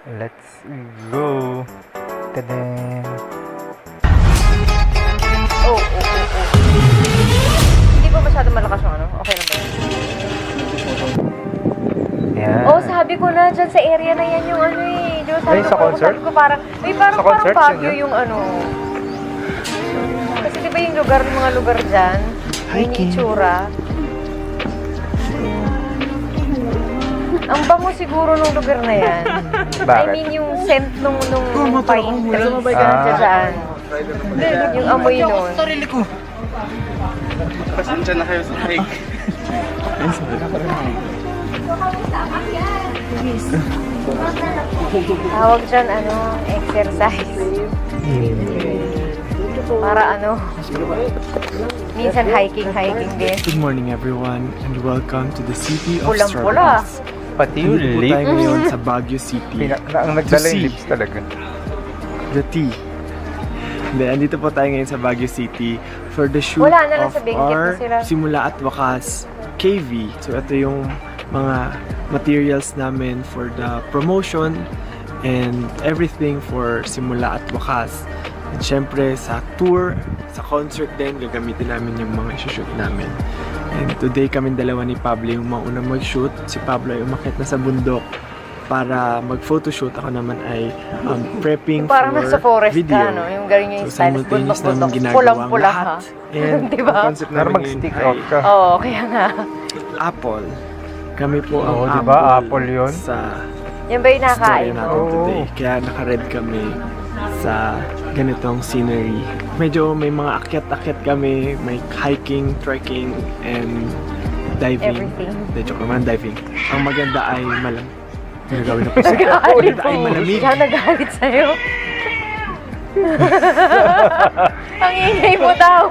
Let's go. Tadam. Oh. Hindi ba masyado malakas yung ano? Okay lang ba yan? Yan. Oh, sabi ko na, dyan sa area na yan yung ano eh. Diyo, sabi Ay, sa concert? Sabi ko parang, Sa concert, Baguio yun? yung ano. Kasi di ba yung lugar, mga lugar dyan, yung itsura. Ang bango siguro nung lugar na yan. I Bakit? mean, yung scent nung pine trees dyan. Yung amoy nun. Sarili ko. Pasensya na kayo sa hike. Tawag dyan, ano, exercise. Para ano, minsan hiking din. Good morning everyone and welcome to the city of Pulang-pula. strawberries. Pati yung Dito po lip. tayo ngayon sa Baguio City. Ang nagdala To yung see. lips talaga. The tea. Hindi, andito po tayo ngayon sa Baguio City for the shoot Wala na lang of sa Benguet na our sila. Simula at Wakas KV. So ito yung mga materials namin for the promotion and everything for Simula at Wakas. And syempre sa tour, sa concert din, gagamitin namin yung mga isushoot namin. And today kami dalawa ni Pablo yung maunang mag-shoot. Si Pablo ay umakyat na sa bundok para mag-photoshoot. Ako naman ay prepping Parang for nasa forest video. ka, no? Yung galing yung style, simultaneous namin bundok-bundok, ginagawa ang pulang-pula lahat. ha. And Diba? ang concept Pero namin mag-stick ngayon out ay ka. Oo, kaya nga. apple. Kami po ang Oo, apple, diba? Apple yun. sa Yan ba yung story nakain natin mo? today. Kaya naka-red kami sa ganitong scenery. Medyo may mga akyat-akyat kami, may hiking, trekking, and diving. Everything. Hindi, joke naman, diving. Ang maganda ay gagawin na po siya. Nagalit Maganda ay malamig. Siya nagalit sa'yo. Ang ingay mo daw.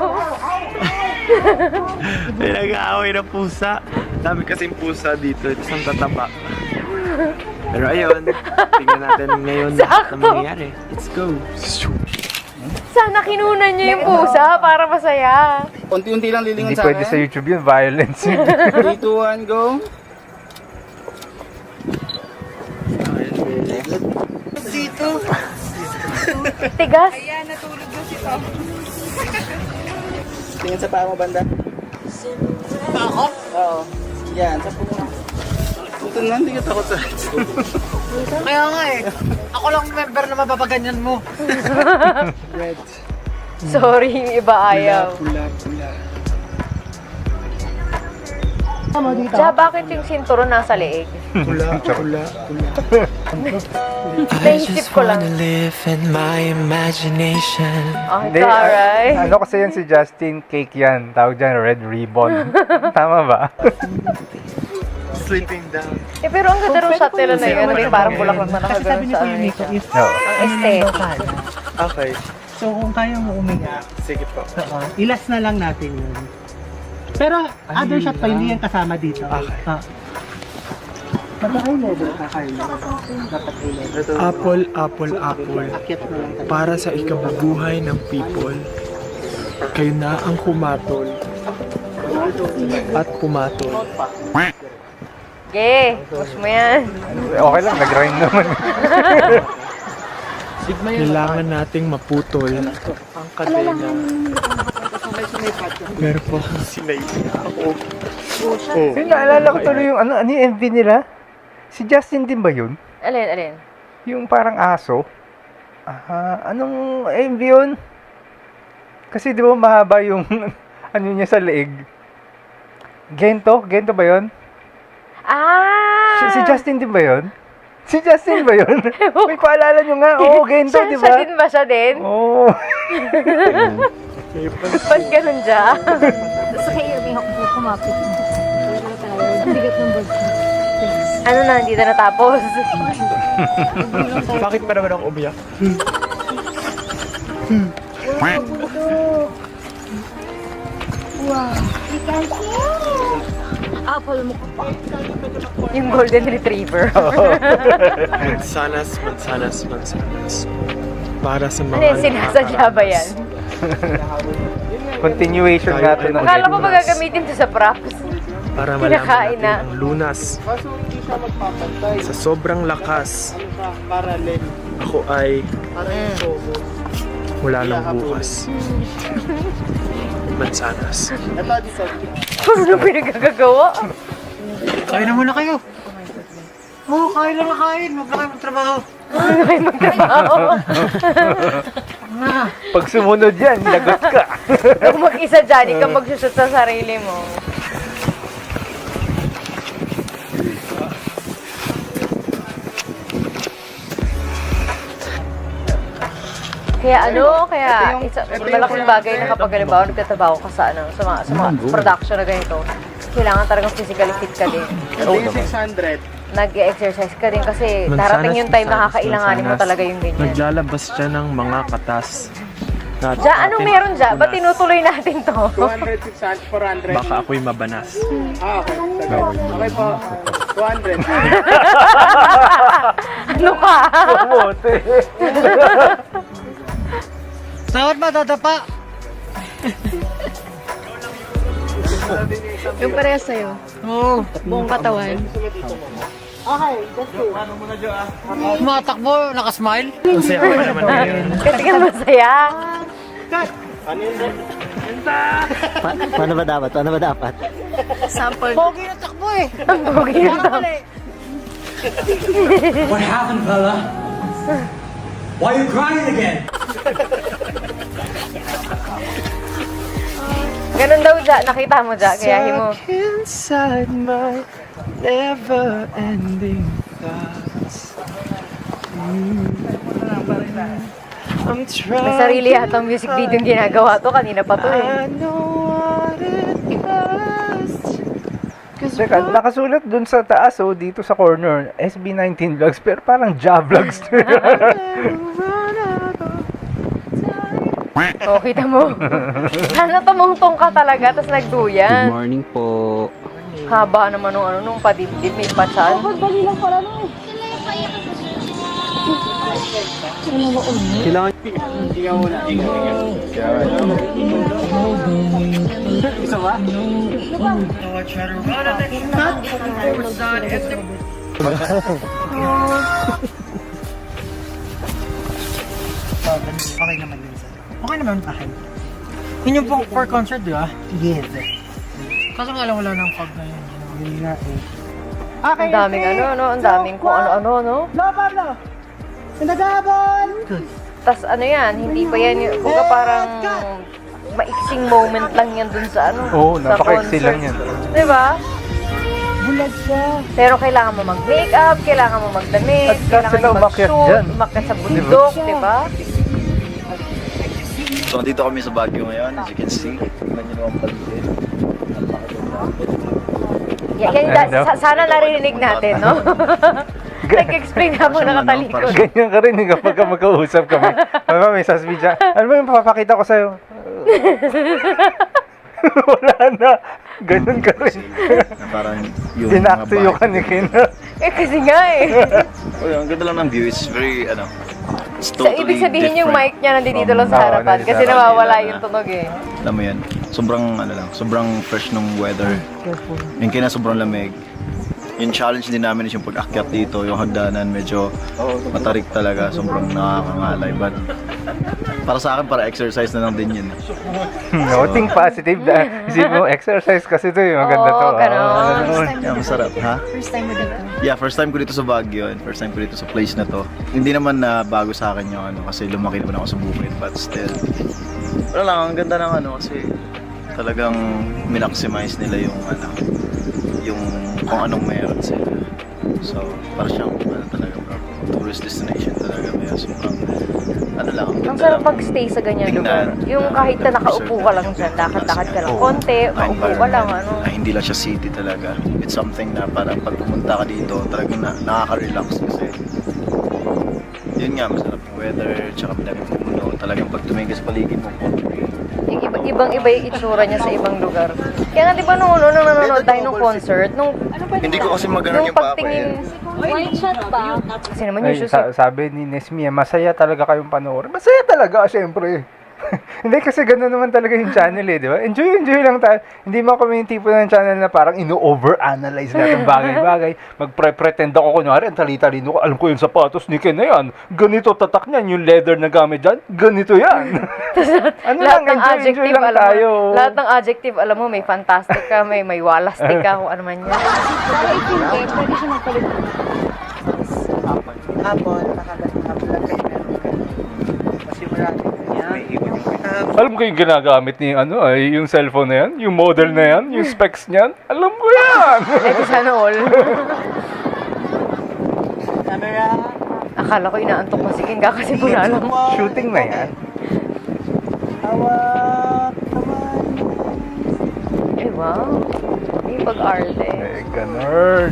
May nag-aaway na pusa. Dami kasing pusa dito. Isang tataba. Pero ayun, tingnan natin ngayon lahat na Sakto. mangyayari. Let's go. Sana kinunan niyo yung pusa para masaya. Unti-unti lang lilingon Hindi sa pwede sa akin. YouTube yun. Violence yun. 3, 2, 1, go! Tigas. Tingin sa paa mo, banda. Ako? Oo. Yan, sa puno. Ito na, hindi ka takot sa Kaya nga eh. Ako lang member na mapapaganyan mo. red. Sorry, yung iba ayaw. Pula. Siya, bakit yung sinturon nasa leeg? Pula. Naisip ko lang. live in my imagination. Oh, Hindi, taray. ano kasi yan si Justin Cake yan. Tawag dyan, red ribbon. Tama ba? Sleeping down. Eh, pero ang ganda rin shot nila na yun. Ano yung parang bulaklak na nakagano'n sa ano Nito, siya. if No. Ang aesthetic. Okay. so kung kaya mo umiyak, Sige po. ilas na lang natin yun. Pero other shot pa, hindi yan kasama dito. Okay. Dapat level. Apple, apple, apple. Akyat na lang tayo. Para sa ikabubuhay ng people, kayo na ang kumatol at pumatol. Okay, push mo yan. Okay lang, nag-rhyme naman. Kailangan nating maputol ang kadena. Meron po akong sinay. Ako. Oh. Yung naalala ko tuloy yung ano yung MV nila. Si Justin din ba yun? Alin? Yung parang aso. Anong MV yun? Kasi di ba mahaba yung ano niya sa leeg? Gento? Gento ba yun? Ah! Si Justin din ba yun? Si Justin ba yun? May paalala nyo nga. Oo, Gento, di ba? Siya din ba siya din? Oo. Ba't ganun siya? Ano na, hindi na natapos. Bakit pa naman ako umiyak? Yung golden retriever. Mansanas. Para sa mga Ano yan, sinasadya ba yan? Continuation nga to ng Akala ko magagamitin to sa props. Para Kinakain malaman natin na. ang lunas siya magpapantay. Sa sobrang lakas, Ano siya, parallel. ako ay Para yung sobo. mula ng bukas. Mansanas. Ito, dito. Ano pinagkagagawa? Kain na muna kayo. Oo, kain lang na kain. Huwag na kayo magtrabaho. Ano kayo magtrabaho? Pag sumunod yan, lagot ka. Kung mag-isa dyan, ikaw magsusot sa sarili mo. Kaya malaking bagay na kapag halimbawa nagtatrabaho ka sa mga production na ganito, kailangan talagang physically fit ka din. Ito yung 600. Nag-exercise ka din kasi Mansanas, darating yung time na mansanas, kakailanganin mo mansanas. talaga yung ganyan. Naglalabas siya ng mga katas. Na Ja, anong meron dyan? Ba't tinutuloy natin to? 200, 600, 400. Baka ako'y mabanas. Okay. Okay po. 200. Ano ka? Kamote. Sahod madadapa. Yung parehas sa'yo. Oo. Buong katawan. Tumatakbo, nakasmile. Masaya ko naman ngayon. Kasi ka masaya. Paano ba dapat? Paano ba dapat? Sample. Pogi na takbo eh. Ang pogi yun to. What happened, fella? Why are you crying again? Ganun daw, Ja. Nakita mo, Ja. Kaya mo. Stuck inside my never-ending thoughts. I'm trying. May sarili yata ang music video yung ginagawa to. Kanina pa to eh. I know what it was. Teka, nakasulat dun sa taas, oh, dito sa corner, SB19 Vlogs, pero parang Ja Vlogs. Oh, kita mo. Sana tumungtong ka talaga, tapos nagduyan. Morning po. Haba naman nung padibdib, may pachan. Okay naman yun sir. Okay naman yung akin. Yun yung pong for concert, di ba? Yes. Kaso nga lang wala ng fog na yun. Hindi nga eh. Ang daming ang daming kung ano-ano, no? Good. Tas ano yan, hindi pa yan yung, kumbaga parang maiksing moment lang yan dun sa Oo, sa napaka-exe concert. lang yan. Diba? Bulag siya. Pero kailangan mo mag-makeup, kailangan mo magdamit, At kailangan sila mo umakyat mag-shoot, dyan. umakyat sa bundok, diba? So, dito kami sa Baguio ngayon, as you can see. Tingnan nyo naman paligid. Sana narinig natin, no? Nag-explain na mo nakatalikod. Ganyan ka rin kapag magkausap kami. Ano may sasbi dyan? Ano ba yung papakita ko sa'yo? Wala na. Ganun ka rin. Na parang yung Dinaktiyo ka ni Kina. Kasi nga eh. Oh, ang ganda lang ng view. It's very, it's So, totally ibig sabihin yung different mic niya nandito lang Oo, sa harapan nandito kasi sa nawawala kanila yung na- tunog eh. Alam mo yan, sobrang fresh ng weather. Yung kina sobrang lamig. Yung challenge din namin is yung pag-akyat dito, yung hagdanan, medyo matarik talaga, sobrang nakakangalay. But para sa akin, para exercise na lang din yun. No, think positive. Isip mo, exercise kasi ito yung maganda to. Oo, ganun. Yeah, masarap, ha? First time mo dito. Yeah, first time ko dito sa Baguio and first time ko dito sa place na to. Hindi naman na bago sa akin yung kasi lumaki naman ako sa bukid, but still. Wala lang, ang ganda ng kasi talagang minaximize nila yung yung kung anong meron sila. So, para siyang talaga bro, tourist destination talaga. Kaya sobrang lang. Ang sarap pag-stay sa ganyan lugar. Yung kahit na nakaupo ka lang dyan, lakad-lakad ka lang konti, maupo ka lang, Hindi lang siya city talaga. It's something na parang pag pumunta ka dito, talagang nakaka-relax kasi yun nga, masarap yung weather, tsaka pinagpupuno. Talagang pag tumingin ka sa paligid mo, yung ibang-iba yung itsura niya sa ibang lugar. Kaya nga di ba nung nanonood tayo nung concert, nung hindi ko kasi maganon yung papa pagtingin, White shot pa. kasi naman Ay, yung shoes. sabi ni Nesmia, masaya talaga kayong panoorin. Masaya talaga, syempre. Hindi kasi gano'n naman talaga yung channel eh, di ba? Enjoy lang tayo. Hindi mo kami yung tipo ng channel na parang ino-overanalyze lahat ng bagay-bagay. Magpre-pretend ako, kunwari, ang tali-talino ko, alam ko yung sapatos ni Ken na yan. Ganito tatak niyan, yung leather na gamit dyan, ganito yan. Ano lang, enjoy lang tayo. Lahat ng adjective, alam mo, may fantastic ka, may walastic ka, kung ano man yan. Pwede siya magpalit. Hapon, nakablog kayo meron ka. Kasi marami. Alam ko yung ginagamit ni yung cellphone na yan, yung model na yan, yung specs niyan. Alam ko yan. Eh, sana all. Camera. Akala ko inaantok mo si King kasi ko na alam. Shooting na yan. Hawak. Eh, wow. Yung pag-arte. Eh, ganun.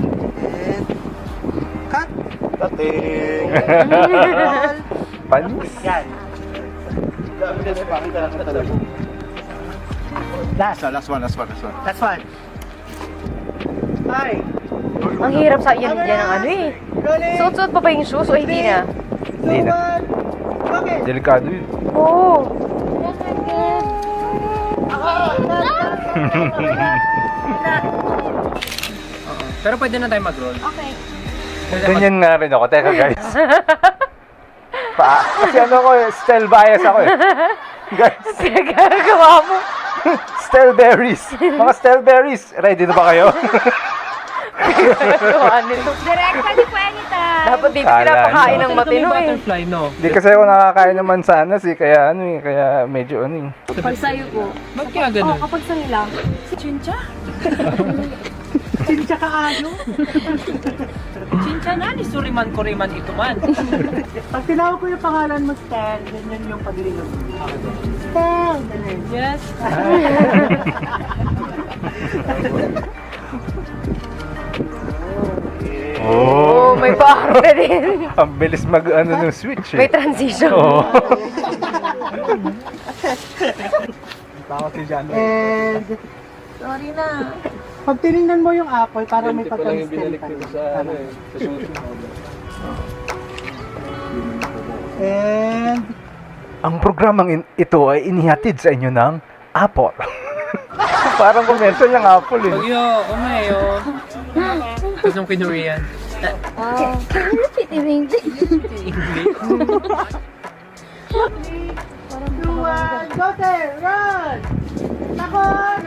Cut. Dating! Panis. Yan. Last one. Last one. Ay. Ang hirap sa yan ang ano eh. Suot-suot pa ba yung shoes o hindi na? Hindi na. Okay. Delikado yun. Oo. Pero pwede na tayo mag-roll. Okay. Ganyan nga rin ako. Teka guys. Kasi style bias ako eh. Guys, Gagawa mo. strawberries. Mga strawberries. Ready na ba kayo? Gagawa nito. Direct, pwede po anytime. Dapat di Kala pinapakain nyo. ng matino eh. Butterfly, no? Hindi kasi ako nakakain naman sana kaya medyo Pag sa'yo po. Ba't kaya ganun? Kapag sa'yo lang. Si Chincha? Sincha ka ayo. Chincha na, ni Suriman Kuriman ito man. Pag tinawag ko yung pangalan mo, Stan, ganyan yung paglingon. Stan! Ganyan. Yes. Oo, may paarte din. Ang bilis ng switch May eh. transition. Oo. And, Sorry na. pag tinignan mo yung apple, parang may pagka-stem pa rin. And, Ang programang ito ay inihatid sa inyo ng Apple. Parang commercial yung Apple eh. Bagyo, umayo. Tapos nung kinurian. Can you repeat in English? go there, run! Takot!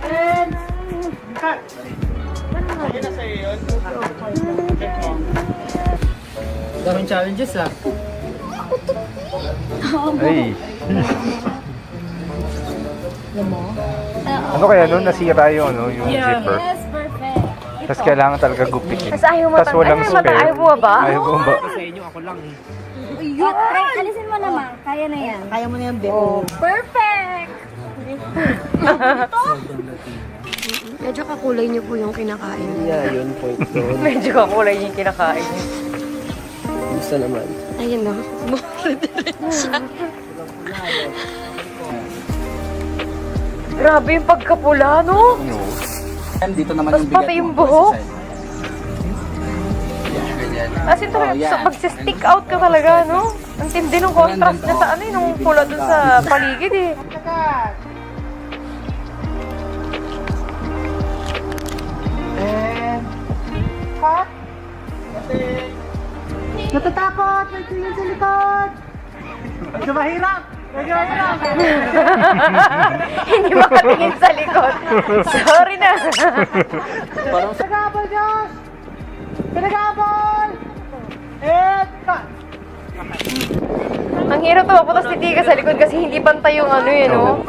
And, cut! Daming challenges ah. Ay. Ano kaya nun? Nasira yung zipper. Yes, perfect. Tapos kailangan talaga gupitin. Tapos ayaw mo Tapos walang spare. ayaw mo ba? Ayaw mo ba? Sa inyo, ako lang eh. Yun, alisin mo naman. Kaya na yan. Kaya mo na yung beko. Perfect! Medyo kakulay niyo po yung kinakain. Yeah, yun, point doon. Medyo kakulay yung kinakain niya. Gusto naman. Ayun na. Grabe yung pagkapula, no? Dito naman Tapos pati yung buhok. As in talaga, magsi-stick out ka talaga, no? Ang tindi ng contrast niya sa ano eh, nung pula dun sa paligid eh. And, cut! Natatakot! May tingin sa likod! Medyo mahirap! Medyo mahirap! Hindi makatingin sa likod. Sorry na. Pinagabol, Diyos! Pinagabol! And, cut! Ang hirap tumaputas si Tika sa likod kasi hindi pantay yung ano yun, no?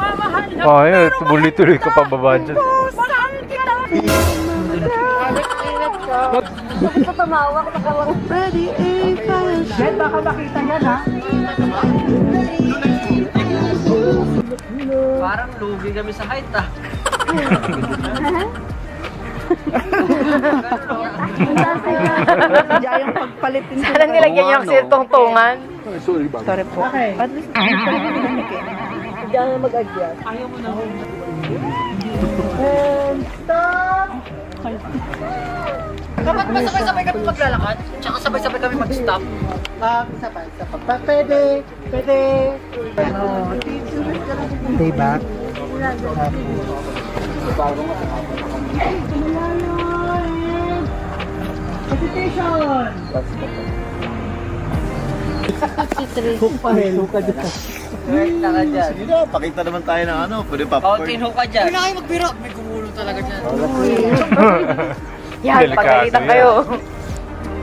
Oh, yun. Tuloy-tuloy ka pababa dyan. Bakit ka tumawak? Ready, Ben, baka makita yan, ha? Parang lugi kami sa height ah. Diyan yung pagpalitin ko. Sana nilagyan niya kasi yung tungtungan. Sorry po. Okay. At least, diyan na mag-adjust. Ayaw mo na. And, stop! Dapat ba sabay-sabay kami maglalakad? Tsaka sabay-sabay kami mag-stop? Isa pa. Pwede. Stay back. Hook pa rin. Hook ka dyan. Sige na, pakita naman tayo ng ano, pwede popcorn. Hindi na kayo magbiro. May gumulong talaga dyan. Yan, Delikado pagalitan yan. kayo.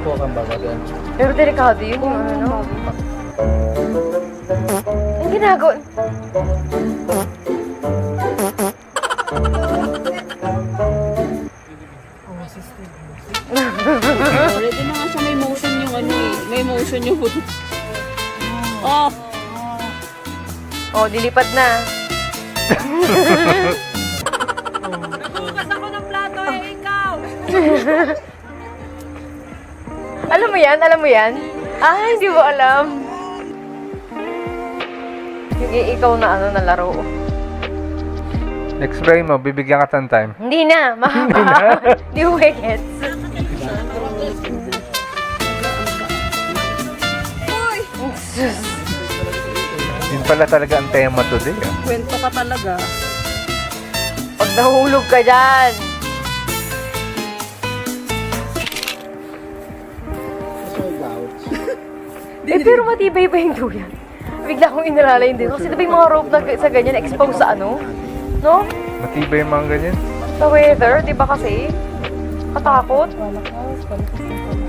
Po kang babagan. Pero delikado yun yung ano. Ang ginagawa. Already na nga siya may motion yung ano eh. May motion yung buto. Oh! Oh, dilipad na. Nagbukas ako ng plato eh, ikaw! Alam mo yan? Alam mo yan? Ah, hindi mo alam. Yung ikaw na ano na laro. Explain mo, bibigyan ka ng time. Hindi na, mahaba. Hindi mo gets. Sus. Yun pala talaga ang tema today. Ah. Kwento ka talaga. Pag nahulog ka dyan. Pero matibay ba yung duyan? Bigla akong inalala hindi. Kasi diba yung mga rope na sa ganyan, expose sa ano? No? Matibay yung mga ganyan. Sa weather, di ba kasi? Katakot.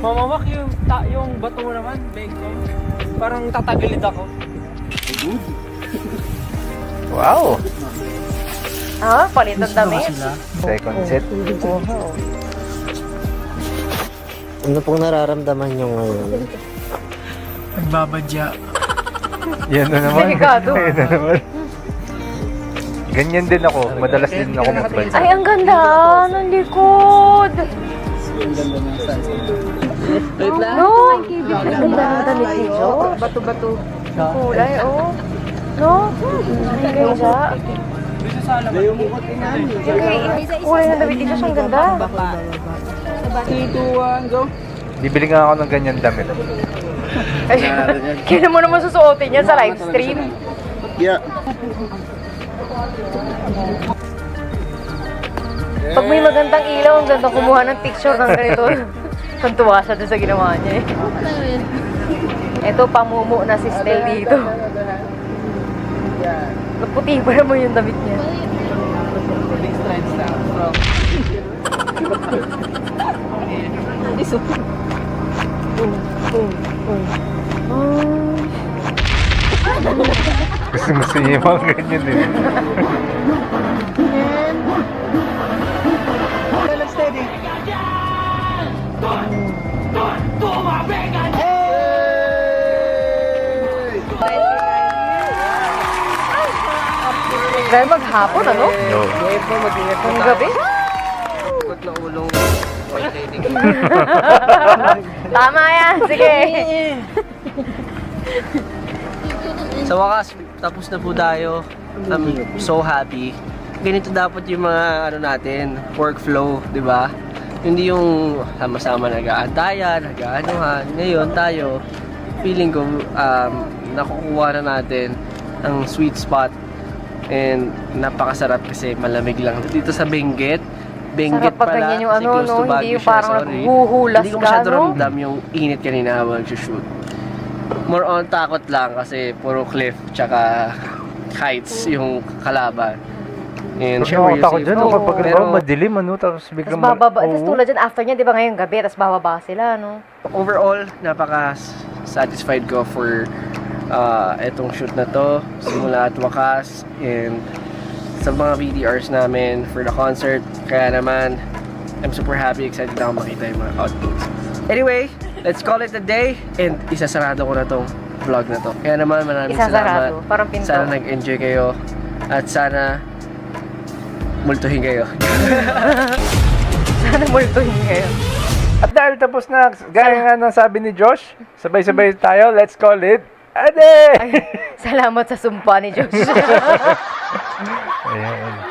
Mamamak yung bato mo naman, bag ko. Parang tatagilid ako. Wow! Ah, palitan damit. Second set. Ano pong nararamdaman nyo ngayon? Nagbabadya. Yan na naman. Delikado. Yan na naman. Ganyan din ako. Madalas din ako magbadya. Ay, ang ganda ng likod. No? Ang ganda ng damit ni Jo. Bato-bato. Kulay, oh. No? Ay, ganda. Kulay ng damit ni Jo, ang ganda. 3, 2, 1, go. Bibili nga ako ng ganyan damit. Ay, kailan mo naman susuotin yan sa live stream? Yeah. Pag may magandang ilaw, ang ganda kumuha ng picture ng ganito. Tantuwa siya doon sa ginawa niya eh. Ito, pamumu na si Stel dito. Naputi pa naman yung damit niya. Gusto niya yung mga ganyan din. Steady. Dahil maghapon, ano? No. Ang gabi? Tama yan, sige. Sa wakas, tapos na po tayo. I'm so happy. Ganito dapat yung mga ano natin, workflow, di ba? Hindi yung sama-sama nag-aantayan, nag-aanuhan. Ngayon tayo, feeling ko nakukuha na natin ang sweet spot. And napakasarap kasi malamig lang. Dito sa Benguet, Sarap pag pala, ganyan yung kasi ano, close to no? Hindi Baguio yung siya, parang sorry. naghuhulas Hindi ko ka, masyado no? ramdam yung init kanina habang nag-shoot. More on takot lang kasi puro cliff tsaka heights yung kalaban. And syempre, Nakakot ako dyan. Oo. Kapag madilim, ano, tapos Tapos biglang... bababa, tapos Oo. tulad dyan, after niya, di ba ngayong gabi, tapos bababa sila, no? overall, napaka-satisfied ko for etong shoot na to, simula at wakas, and sa mga VDRs namin for the concert. Kaya naman, I'm super happy, excited na ako makita yung mga outputs. Anyway, let's call it a day, and isasarado ko na tong vlog na to. Kaya naman, maraming Isasarado, salamat. parang pinto. Sana nag-enjoy kayo, at sana multuhin kayo. Sana multuhin kayo. At dahil tapos na, gaya nga ng sabi ni Josh, sabay-sabay tayo, let's call it a day! Salamat sa sumpa ni Josh. Ayan.